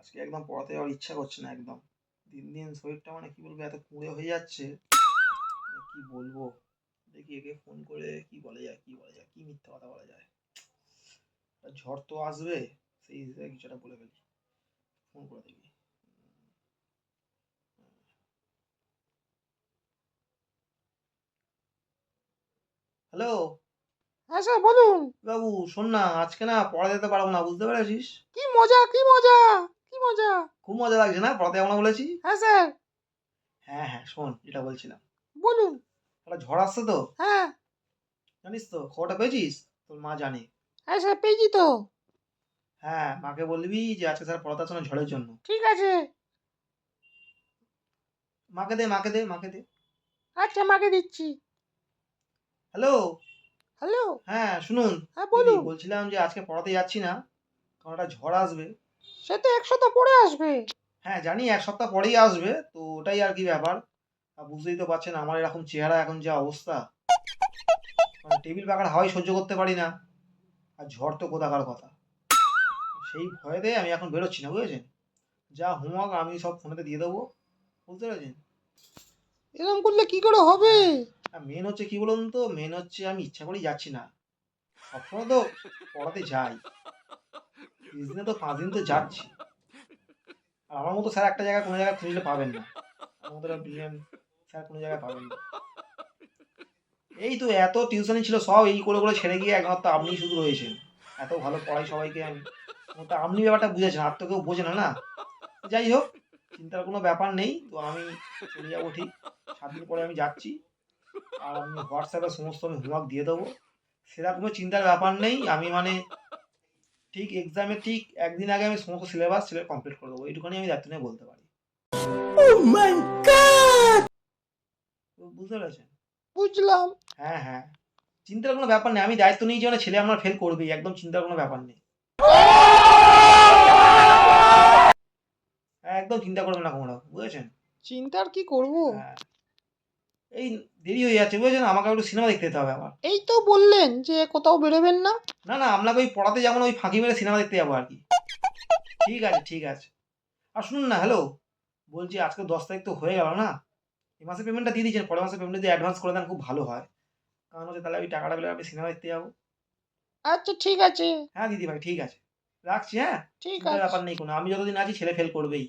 আজকে একদম পড়াতে যাওয়ার ইচ্ছা করছে না একদম। দিন দিন শরীরটা মানে কি বলবো এত কুঁড়ে হয়ে যাচ্ছে, মানে কি বলবো। দেখি একে ফোন করে কি বলা যায়, কি বলা যায়, কি মিথ্যা কথা বলা যায়। একটা ঝড় তো আসবে, সেই হিসেবে কিছু একটা বলে ফেলি। ফোন করে দেখি। হ্যালো হ্যাঁ স্যার বলুন। বাবু, শোন না, আজকে না পড়া যেতে পারবো না, বুঝতে পেরেছিস? কি মজা কি মজা কি মজা! খুব মজা লাগছে না পড়াতে যাবো না বলেছি। হ্যাঁ স্যার হ্যাঁ হ্যাঁ, শোন যেটা বলছিলাম, বলুন। একটা ঝড় আসছে তো, হ্যাঁ জানিস তো, খবরটা পেয়েছিস? তোর মা জানে। হ্যাঁ স্যার পেয়েছি তো। হ্যাঁ, মাকে বলবি যে আজকে স্যার পড়াতে আসছে না ঝড়ের জন্য। ঠিক আছে। মাকে দে, মাকে দে, মাকে দে। আচ্ছা মাকে দিচ্ছি। হ্যালো। হ্যালো। হ্যাঁ শুনুন, হ্যাঁ দিদি বলুন। বলছিলাম যে আজকে পড়াতে যাচ্ছি না, কারণ একটা ঝড় আসবে। সে তো এক সপ্তাহ পরে আসবে। হ্যাঁ জানি, এক সপ্তাহ পরেই আসবে, তো ওটাই আর কি ব্যাপার। আর বুঝতেই তো পারছেন আমার এরকম চেহারা, এখন যা অবস্থা, মানে টেবিল পাখার হাওয়াই সহ্য করতে পারি না, আর ঝড় তো কোথাকার কথা। সেই ভয়েতে আমি এখন বেরোচ্ছি না, বুঝেছেন? যা হোমওয়ার্ক আমি সব ফোনেতে দিয়ে দেবো, বুঝতে পেরেছেন? এরকম করলে কি করে হবে? হ্যাঁ, আর মেন হচ্ছে কি বলুন তো, মেন হচ্ছে আমি ইচ্ছা করেই যাচ্ছি না। সবসময় তো পড়াতে যাই, 30 দিনে তো 5 দিন তো যাচ্ছি। আর আমার মতো স্যার একটা জায়গায় কোনো জায়গায় খুঁজলে পাবেন না, আমার মতো ব্রিলিয়ান্ট স্যার কোনো জায়গায় পাবেন না। এই তো এত টিউশনি ছিল, সব এই করে করে ছেড়ে গিয়ে একমাত্র আপনি শুধু রয়েছেন। এত ভালো পড়াই সবাইকে আমি, তো আপনি ব্যাপারটা বুঝেছেন, আর তো কেউ বোঝে না না। যাই হোক, চিন্তার কোনো ব্যাপার নেই, তো আমি চলে যাবো ঠিক 7 দিন পরে আমি যাচ্ছি। আর আমি হোয়াটসঅ্যাপে সমস্ত আমি হোমওয়ার্ক দিয়ে দেবো, সেরকমও চিন্তার ব্যাপার নেই। আমি মানে ঠিক এক্সামের ঠিক একদিন আগে আমি সমস্ত সিলেবাস কমপ্লিট করে দেবো, এইটুখানি আমি দায়িত্ব নিয়ে বলতে পারি। তো বুঝতে পেরেছেন? বুঝলাম। হ্যাঁ হ্যাঁ, চিন্তার কোনো ব্যাপার নেই, আমি দায়িত্ব নিয়েছি মানে ছেলে আমার ফেল করবেই, একদম চিন্তার কোনো ব্যাপার নেই। একদম চিন্তা করবেন না কোনোরকম, বুঝেছেন? চিন্তার কি করব? হ্যাঁ, এই দেরি হয়ে যাচ্ছে বুঝেছেন, আমাকে একটু সিনেমা দেখতে যেতে হবে আবার। এই তো বললেন যে কোথাও বেরোবেন না। না না, আপনাকে ওই পড়াতে যাবো না, ওই ফাঁকি মেরে সিনেমা দেখতে যাবো আর কি। ঠিক আছে ঠিক আছে। আর শুনুন না, হ্যালো, বলছি আজকে 10 তারিখ তো হয়ে গেল না, এই মাসে পেমেন্টটা দিয়ে দিয়েছেন, পরের মাসে পেমেন্ট যদি অ্যাডভান্স করে দেন খুব ভালো হয়। কারণ হচ্ছে তাহলে ওই টাকাটা পেলে আমি সিনেমা দেখতে যাবো। আচ্ছা ঠিক আছে। হ্যাঁ দিদি ভাই, ঠিক আছে, রাখছি। হ্যাঁ, ঠিক চিন্তার আছে। ব্যাপার নেই কোনো, আমি যতদিন আছি ছেলে ফেল করবেই।